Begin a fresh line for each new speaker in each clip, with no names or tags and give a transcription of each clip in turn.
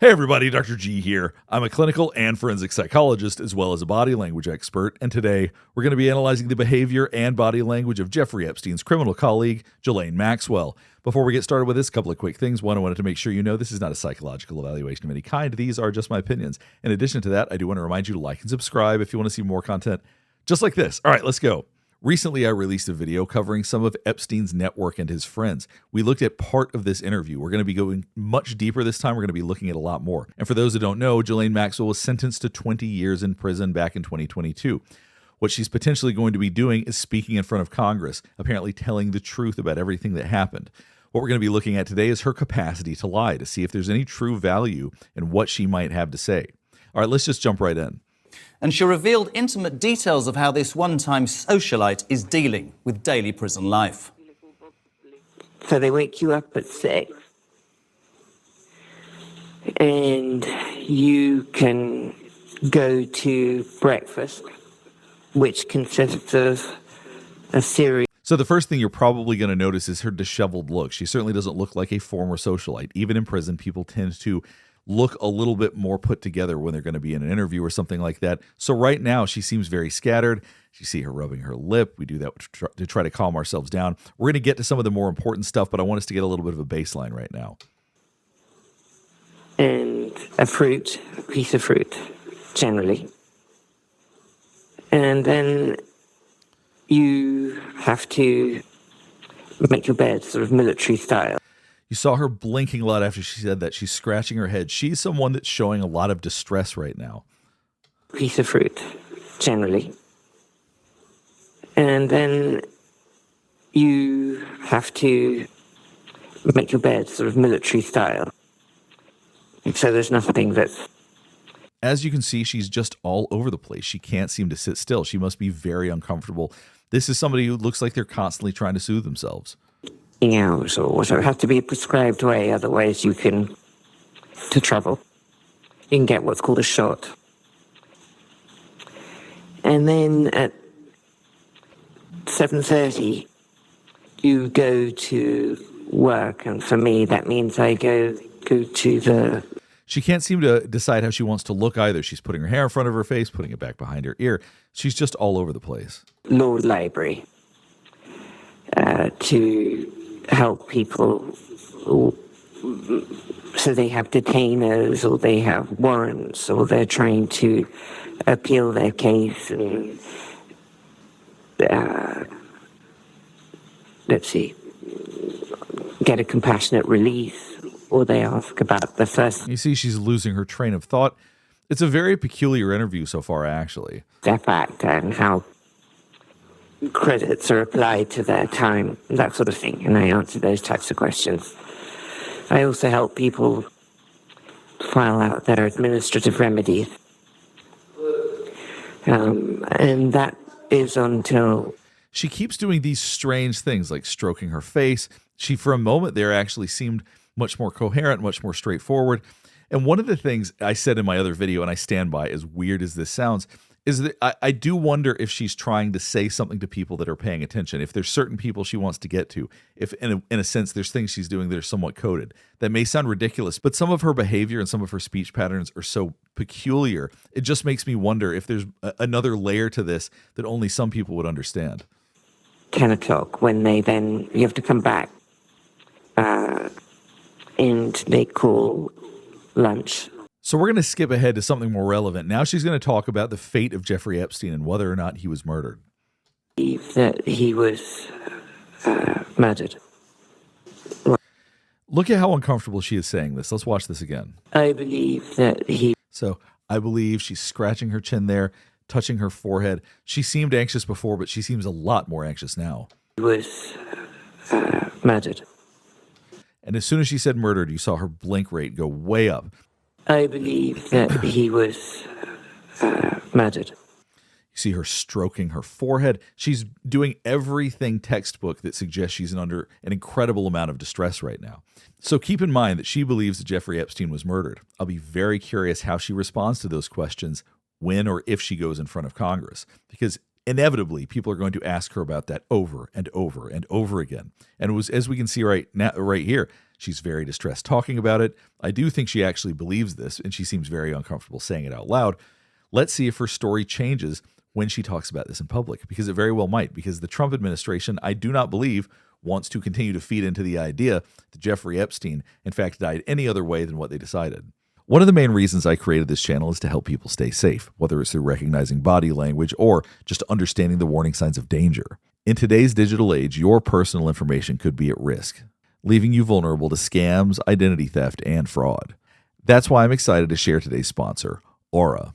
Hey everybody, Dr. G here. I'm a clinical and forensic psychologist as well as a body language expert, and today we're going to be analyzing the behavior and body language of Jeffrey Epstein's criminal colleague, Ghislaine Maxwell. Before we get started with this, a couple of quick things. One, I wanted to make sure you know this is not a psychological evaluation of any kind. These are just my opinions. In addition to that, I do want to remind you to like and subscribe if you want to see more content just like this. All right, let's go. Recently, I released a video covering some of Epstein's network and his friends. We looked at part of this interview. We're going to be going much deeper this time. We're going to be looking at a lot more. And for those who don't know, Ghislaine Maxwell was sentenced to 20 years in prison back in 2022. What she's potentially going to be doing is speaking in front of Congress, apparently telling the truth about everything that happened. What we're going to be looking at today is her capacity to lie, to see if there's any true value in what she might have to say. All right, let's just jump right in.
And she revealed intimate details of how this one-time socialite is dealing with daily prison life.
So they wake you up at 6, and you can go to breakfast, which consists of a series.
So the first thing you're probably going to notice is her disheveled look. She certainly doesn't look like a former socialite. Even in prison, people tend to look a little bit more put together when they're going to be in an interview or something like that. So right now, she seems very scattered. You see her rubbing her lip. We do that to try to calm ourselves down. We're going to get to some of the more important stuff, but I want us to get a little bit of a baseline right now.
And a piece of fruit, generally. And then you have to make your bed sort of military style.
You saw her blinking a lot after she said that. She's scratching her head. She's someone that's showing a lot of distress right now.
Piece of fruit, generally. And then you have to make your bed sort of military style. So there's nothing that's...
As you can see, she's just all over the place. She can't seem to sit still. She must be very uncomfortable. This is somebody who looks like they're constantly trying to soothe themselves.
Hours or so. It has to be a prescribed way, otherwise you can to trouble. You can get what's called a shot. And then at 7:30 you go to work, and for me that means I go to the...
She can't seem to decide how she wants to look either. She's putting her hair in front of her face, putting it back behind her ear. She's just all over the place.
Law library to help people so they have detainers or they have warrants or they're trying to appeal their case and get a compassionate release, or they ask about the first...
You see she's losing her train of thought. It's a very peculiar interview so far, actually.
Step Act and how credits are applied to their time, that sort of thing, and I answer those types of questions. I also help people file out their administrative remedies, and that is until...
She keeps doing these strange things like stroking her face. She, for a moment there, actually seemed much more coherent, much more straightforward. And one of the things I said in my other video, and I stand by, as weird as this sounds, is that I do wonder if she's trying to say something to people that are paying attention. If there's certain people she wants to get to, if in a sense there's things she's doing that are somewhat coded. That may sound ridiculous, but some of her behavior and some of her speech patterns are so peculiar. It just makes me wonder if there's another layer to this that only some people would understand.
10 o'clock, when you have to come back and they call lunch.
So we're going to skip ahead to something more relevant. Now she's going to talk about the fate of Jeffrey Epstein and whether or not he was murdered.
That he was murdered.
Look at how uncomfortable she is saying this. Let's watch this again.
I believe that he...
So I believe she's scratching her chin there, touching her forehead. She seemed anxious before, but she seems a lot more anxious now.
He was murdered.
And as soon as she said murdered, you saw her blink rate go way up.
I believe that he was murdered.
You see her stroking her forehead. She's doing everything textbook that suggests she's under an incredible amount of distress right now. So keep in mind that she believes that Jeffrey Epstein was murdered. I'll be very curious how she responds to those questions when or if she goes in front of Congress, because inevitably people are going to ask her about that over and over and over again. And it was, as we can see right here, She's very distressed talking about it. I do think she actually believes this, and she seems very uncomfortable saying it out loud. Let's see if her story changes when she talks about this in public, because it very well might, because the Trump administration, I do not believe, wants to continue to feed into the idea that Jeffrey Epstein, in fact, died any other way than what they decided. One of the main reasons I created this channel is to help people stay safe, whether it's through recognizing body language or just understanding the warning signs of danger. In today's digital age, your personal information could be at risk, leaving you vulnerable to scams, identity theft, and fraud. That's why I'm excited to share today's sponsor, Aura.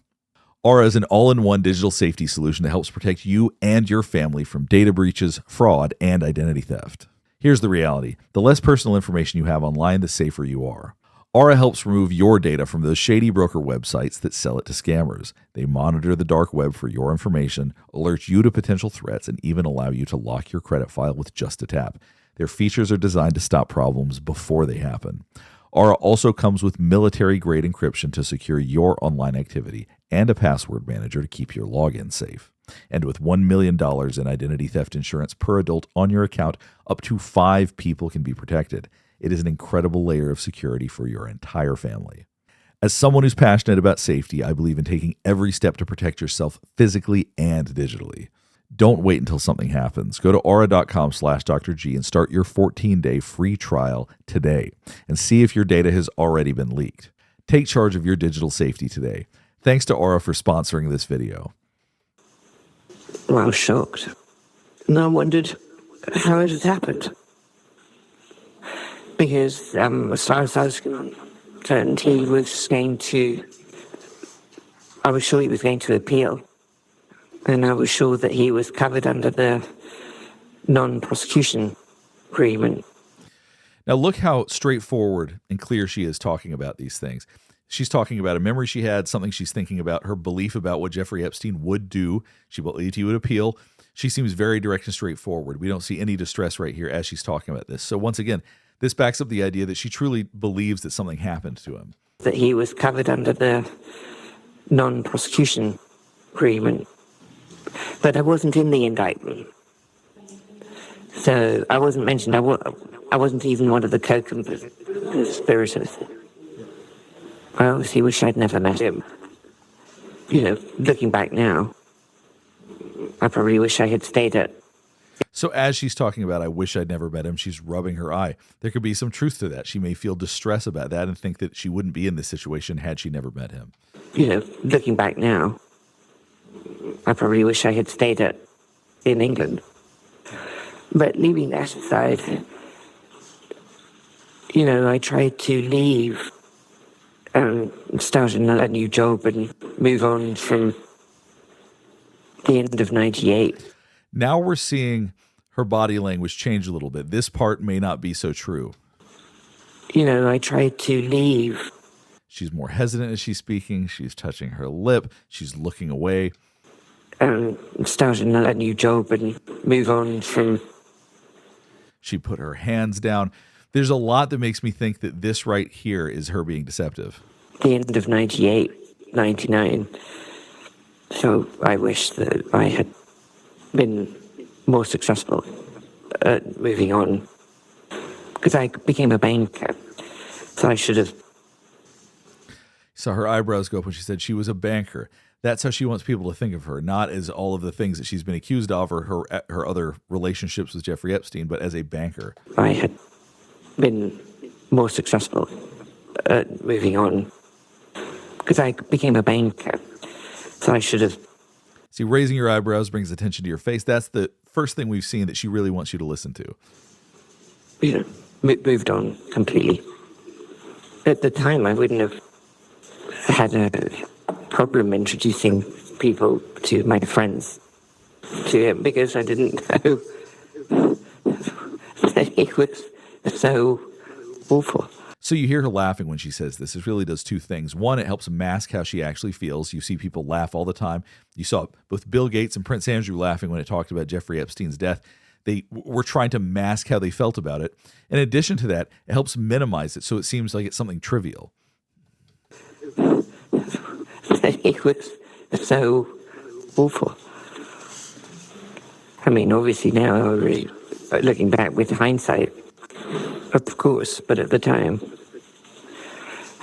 Aura is an all-in-one digital safety solution that helps protect you and your family from data breaches, fraud, and identity theft. Here's the reality. The less personal information you have online, the safer you are. Aura helps remove your data from those shady broker websites that sell it to scammers. They monitor the dark web for your information, alert you to potential threats, and even allow you to lock your credit file with just a tap. Their features are designed to stop problems before they happen. Aura also comes with military-grade encryption to secure your online activity and a password manager to keep your login safe. And with $1 million in identity theft insurance per adult on your account, up to 5 people can be protected. It is an incredible layer of security for your entire family. As someone who's passionate about safety, I believe in taking every step to protect yourself physically and digitally. Don't wait until something happens. Go to aura.com/Dr. G and start your 14-day free trial today and see if your data has already been leaked. Take charge of your digital safety today. Thanks to Aura for sponsoring this video.
Well, I was shocked. And I wondered how it had happened. Because as far as I was concerned, I was sure he was going to appeal. And I was sure that he was covered under the non-prosecution agreement.
Now look how straightforward and clear she is talking about these things. She's talking about a memory she had, something she's thinking about, her belief about what Jeffrey Epstein would do. She believed he would appeal. She seems very direct and straightforward. We don't see any distress right here as she's talking about this. So once again, this backs up the idea that she truly believes that something happened to him.
That he was covered under the non-prosecution agreement. But I wasn't in the indictment. So I wasn't mentioned. I wasn't even one of the co-conspirators. I obviously wish I'd never met him. You know, looking back now, I probably wish I had stayed at.
So as she's talking about, I wish I'd never met him, she's rubbing her eye. There could be some truth to that. She may feel distress about that and think that she wouldn't be in this situation had she never met him.
You know, looking back now, I probably wish I had stayed in England. But leaving that aside, you know, I tried to leave and start a new job and move on from the end of 98.
Now we're seeing her body language change a little bit. This part may not be so true.
You know, I tried to leave.
She's more hesitant as she's speaking. She's touching her lip. She's looking away.
Start a new job and move on from.
She put her hands down. There's a lot that makes me think that this right here is her being deceptive.
The end of 98, 99. So I wish that I had been more successful at moving on. Because I became a banker. So I should have.
Saw her eyebrows go up when she said she was a banker. That's how she wants people to think of her, not as all of the things that she's been accused of or her other relationships with Jeffrey Epstein, but as a banker.
I had been more successful at moving on because I became a banker. So I should have.
See, raising your eyebrows brings attention to your face. That's the first thing we've seen that she really wants you to listen to.
You know, moved on completely. At the time, I wouldn't have had a problem introducing people to my friends to him because I didn't know that he was so awful.
So you hear her laughing when she says this. It really does two things. One, it helps mask how she actually feels. You see people laugh all the time. You saw both Bill Gates and Prince Andrew laughing when it talked about Jeffrey Epstein's death. They were trying to mask how they felt about it. In addition to that, it helps minimize it so it seems like it's something trivial.
He was so awful. I mean, obviously now, looking back with hindsight, Of course, but at the time,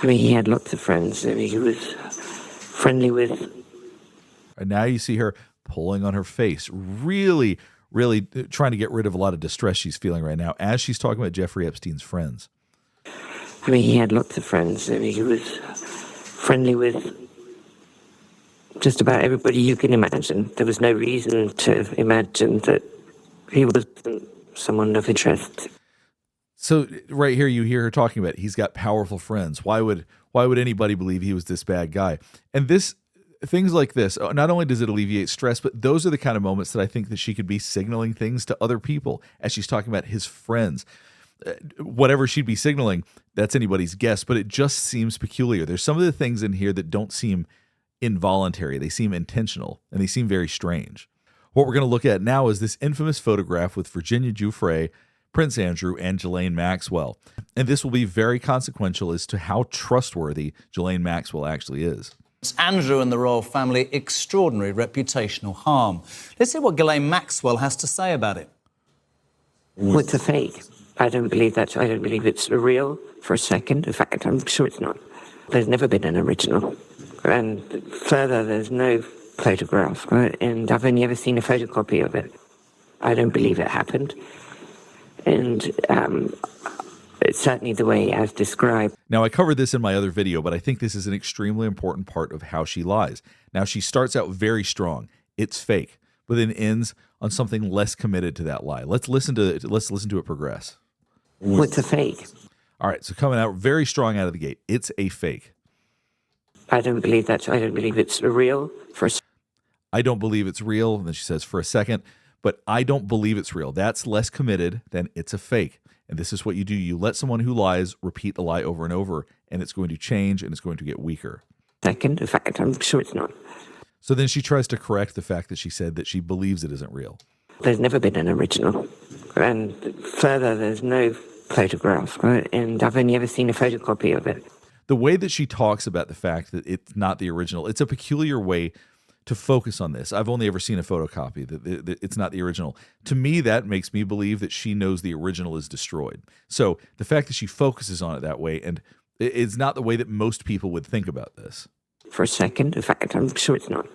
I mean, he had lots of friends. I mean, he was friendly with.
And now you see her pulling on her face, really, really trying to get rid of a lot of distress she's feeling right now as she's talking about Jeffrey Epstein's friends.
I mean, he had lots of friends. I mean, he was friendly with just about everybody you can imagine. There was no reason to imagine that he wasn't someone of interest.
So right here, you hear her talking about he's got powerful friends. Why would anybody believe he was this bad guy? And things like this, not only does it alleviate stress, but those are the kind of moments that I think that she could be signaling things to other people as she's talking about his friends. Whatever she'd be signaling, that's anybody's guess, but it just seems peculiar. There's some of the things in here that don't seem involuntary. They seem intentional, and they seem very strange. What we're going to look at now is this infamous photograph with Virginia Giuffre, Prince Andrew, and Ghislaine Maxwell. And this will be very consequential as to how trustworthy Ghislaine Maxwell actually is.
Andrew and the royal family extraordinary reputational harm. Let's see what Ghislaine Maxwell has to say about it.
Well, it's a fake. I don't believe that. I don't believe it's real for a second. In fact, I'm sure it's not. There's never been an original. And further, there's no photograph. And I've only ever seen a photocopy of it. I don't believe it happened. And it's certainly the way as described.
Now, I covered this in my other video, but I think this is an extremely important part of how she lies. Now, she starts out very strong. It's fake, but then ends on something less committed to that lie. Let's listen to it progress.
Well, it's a fake.
All right, so coming out very strong out of the gate. It's a fake.
I don't believe that. I don't believe it's real for a
I don't believe it's real. And then she says, for a second, but I don't believe it's real. That's less committed than it's a fake. And this is what you do. You let someone who lies repeat the lie over and over, and it's going to change and it's going to get weaker.
second. In fact, I'm sure it's not.
So then she tries to correct the fact that she said that she believes it isn't real.
There's never been an original. And further, there's no photograph. And I've only ever seen a photocopy of it.
The way that she talks about the fact that it's not the original, it's a peculiar way to focus on this. I've only ever seen a photocopy, that it's not the original. To me, that makes me believe that she knows the original is destroyed. So the fact that she focuses on it that way, and it's not the way that most people would think about this.
For a second. In fact, I'm sure it's not.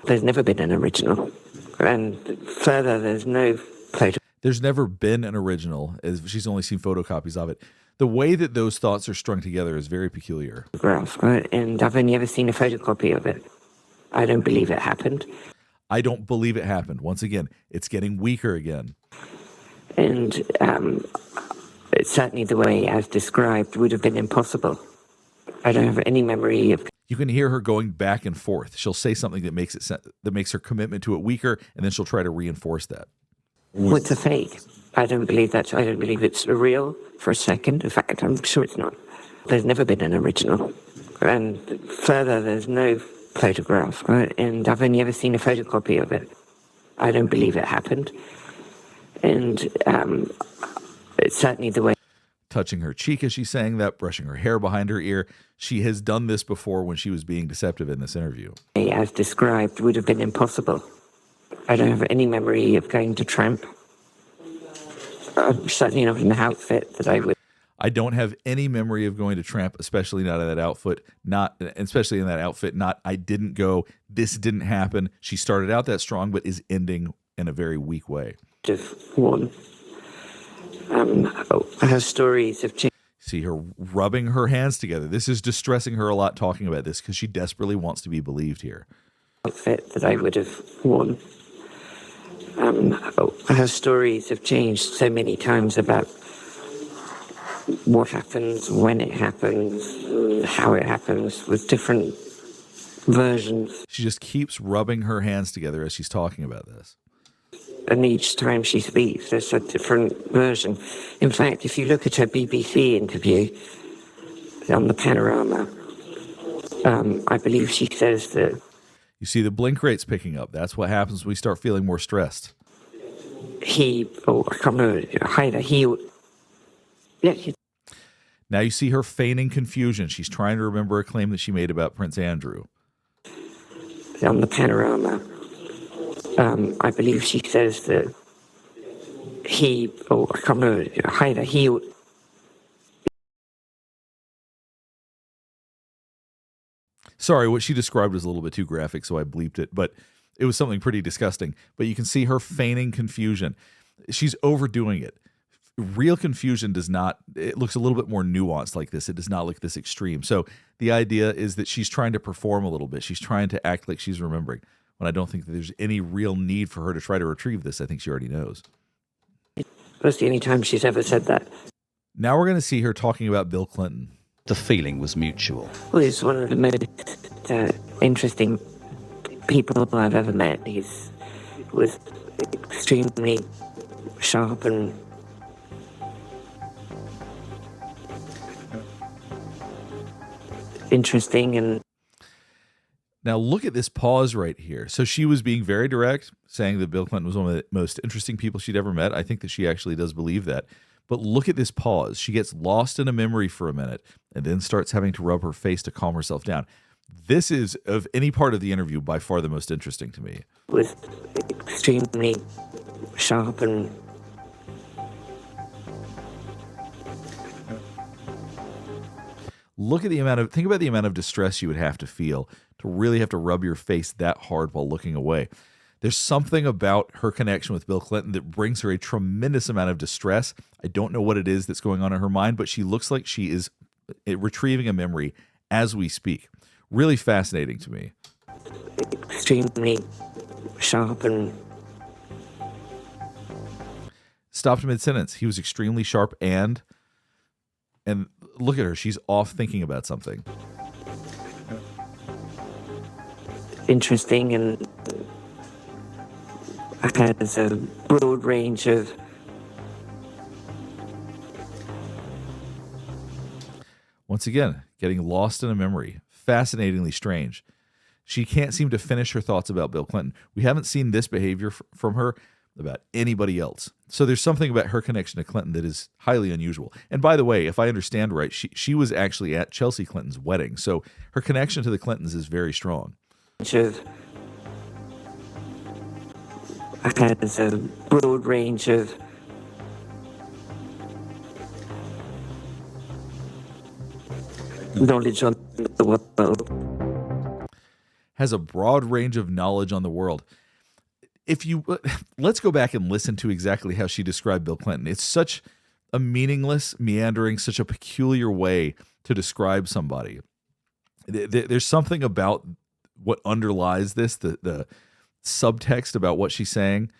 There's never been an original. And further, there's no photograph.
There's never been an original, as she's only seen photocopies of it. The way that those thoughts are strung together is very peculiar.
And I've only ever seen a photocopy of it. I don't believe it happened.
I don't believe it happened. Once again, it's getting weaker again.
And it's certainly the way as described would have been impossible. I don't have any memory of.
You can hear her going back and forth. She'll say something that makes her commitment to it weaker, and then she'll try to reinforce that.
Well, it's a fake. I don't believe that. I don't believe it's real for a second. In fact, I'm sure it's not. There's never been an original. And further, there's no photograph. And I've only ever seen a photocopy of it. I don't believe it happened. And it's certainly the way.
Touching her cheek as she's saying that, brushing her hair behind her ear. She has done this before when she was being deceptive in this interview.
As described would have been impossible. I don't have any memory of going to tramp. Certainly not in the outfit that I would.
I don't have any memory of going to tramp, especially not in that outfit. I didn't go. This didn't happen. She started out that strong, but is ending in a very weak way.
Just one. Her stories have changed.
See her rubbing her hands together. This is distressing her a lot talking about this because she desperately wants to be believed here.
Outfit that I would have worn. Her stories have changed so many times about what happens, when it happens, how it happens, with different versions.
She just keeps rubbing her hands together as she's talking about this.
And each time she speaks, there's a different version. In fact, if you look at her BBC interview on the Panorama, I believe she says that.
You see the blink rate's picking up. That's what happens when we start feeling more stressed.
I can't remember,
Now you see her feigning confusion. She's trying to remember a claim that she made about Prince Andrew.
On the Panorama, I believe she says that
Sorry, what she described was a little bit too graphic, so I bleeped it, but it was something pretty disgusting. But you can see her feigning confusion. She's overdoing it. Real confusion does not, it looks a little bit more nuanced like this. It does not look this extreme. So the idea is that she's trying to perform a little bit. She's trying to act like she's remembering, when I don't think that there's any real need for her to try to retrieve this. I think she already knows.
That's the only time she's ever said that.
Now we're going to see her talking about Bill Clinton.
The feeling was mutual.
Well, he's one of the most interesting people I've ever met. He was extremely sharp and interesting. And
now look at this pause right here. So she was being very direct, saying that Bill Clinton was one of the most interesting people she'd ever met. I think that she actually does believe that. But look at this pause. She gets lost in a memory for a minute and then starts having to rub her face to calm herself down. This is, of any part of the interview, by far the most interesting to me.
Was extremely sharp and
think about the amount of distress you would have to feel to really have to rub your face that hard while looking away. There's something about her connection with Bill Clinton that brings her a tremendous amount of distress. I don't know what it is that's going on in her mind, but she looks like she is retrieving a memory as we speak. Really fascinating to me.
extremely sharp and
Stopped mid-sentence. He was extremely sharp and look at her. She's off thinking about something.
interesting and has a broad range of
Once again, getting lost in a memory. Fascinatingly strange. She can't seem to finish her thoughts about Bill Clinton. We haven't seen this behavior from her about anybody else. So there's something about her connection to Clinton that is highly unusual. And by the way, if I understand right, she was actually at Chelsea Clinton's wedding. So her connection to the Clintons is very strong.
has a broad range of knowledge on the world.
Has a broad range of knowledge on the world. Let's go back and listen to exactly how she described Bill Clinton. It's such a meaningless, meandering, such a peculiar way to describe somebody. There's something about what underlies this, the subtext about what she's saying.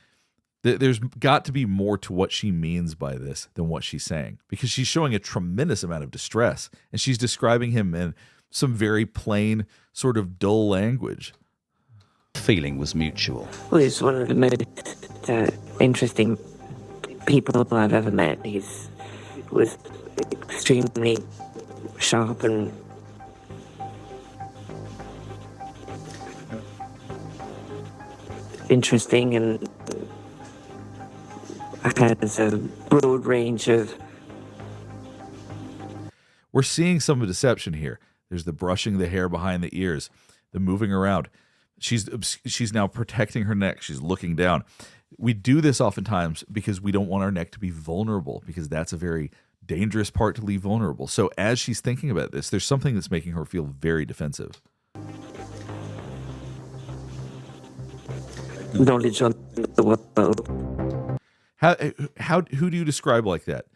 There's got to be more to what she means by this than what she's saying, because she's showing a tremendous amount of distress, and she's describing him in some very plain, sort of dull language.
Feeling was mutual.
Well, he's one of the most interesting people I've ever met. He was extremely sharp and interesting and has a broad range of...
We're seeing some deception here. There's the brushing the hair behind the ears, the moving around. She's now protecting her neck. She's looking down. We do this oftentimes because we don't want our neck to be vulnerable, because that's a very dangerous part to leave vulnerable. So as she's thinking about this, there's something that's making her feel very defensive.
knowledge on the world.
Who do you describe like that?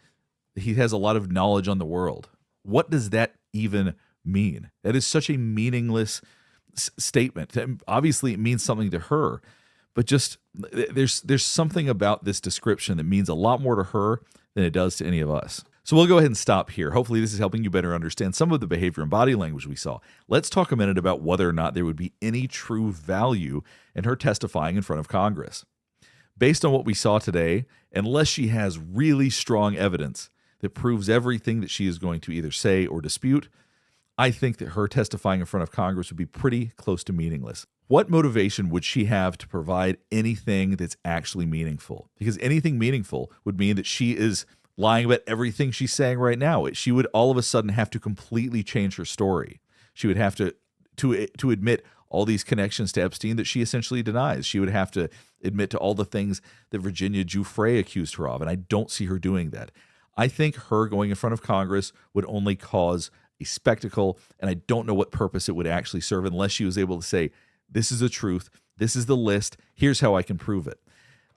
He has a lot of knowledge on the world. What does that even mean? That is such a meaningless statement. Obviously, it means something to her, but just there's something about this description that means a lot more to her than it does to any of us. So we'll go ahead and stop here. Hopefully this is helping you better understand some of the behavior and body language we saw. Let's talk a minute about whether or not there would be any true value in her testifying in front of Congress. Based on what we saw today, unless she has really strong evidence that proves everything that she is going to either say or dispute, I think that her testifying in front of Congress would be pretty close to meaningless. What motivation would she have to provide anything that's actually meaningful? Because anything meaningful would mean that she is lying about everything she's saying right now. She would all of a sudden have to completely change her story. She would have to admit all these connections to Epstein that she essentially denies. She would have to admit to all the things that Virginia Giuffre accused her of, and I don't see her doing that. I think her going in front of Congress would only cause a spectacle, and I don't know what purpose it would actually serve unless she was able to say, this is the truth, this is the list, here's how I can prove it.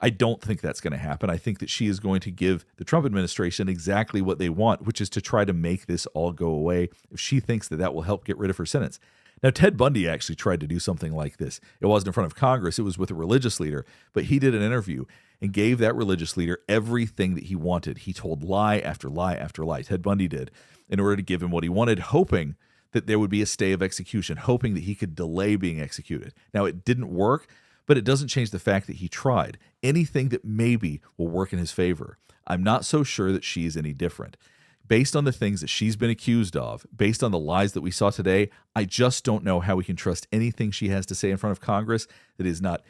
I don't think that's going to happen. I think that she is going to give the Trump administration exactly what they want, which is to try to make this all go away if she thinks that that will help get rid of her sentence. Now, Ted Bundy actually tried to do something like this. It wasn't in front of Congress. It was with a religious leader, but he did an interview and gave that religious leader everything that he wanted. He told lie after lie after lie. Ted Bundy did, in order to give him what he wanted, hoping that there would be a stay of execution, hoping that he could delay being executed. Now, it didn't work, but it doesn't change the fact that he tried. Anything that maybe will work in his favor. I'm not so sure that she is any different. Based on the things that she's been accused of, based on the lies that we saw today, I just don't know how we can trust anything she has to say in front of Congress that is not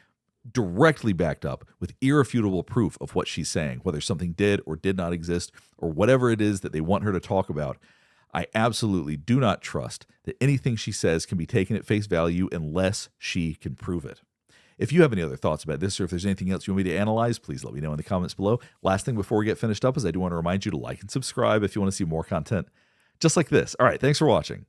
directly backed up with irrefutable proof of what she's saying, whether something did or did not exist, or whatever it is that they want her to talk about. I absolutely do not trust that anything she says can be taken at face value unless she can prove it. If you have any other thoughts about this, or if there's anything else you want me to analyze, please let me know in the comments below. Last thing before we get finished up is I do want to remind you to like and subscribe if you want to see more content just like this. All right, thanks for watching.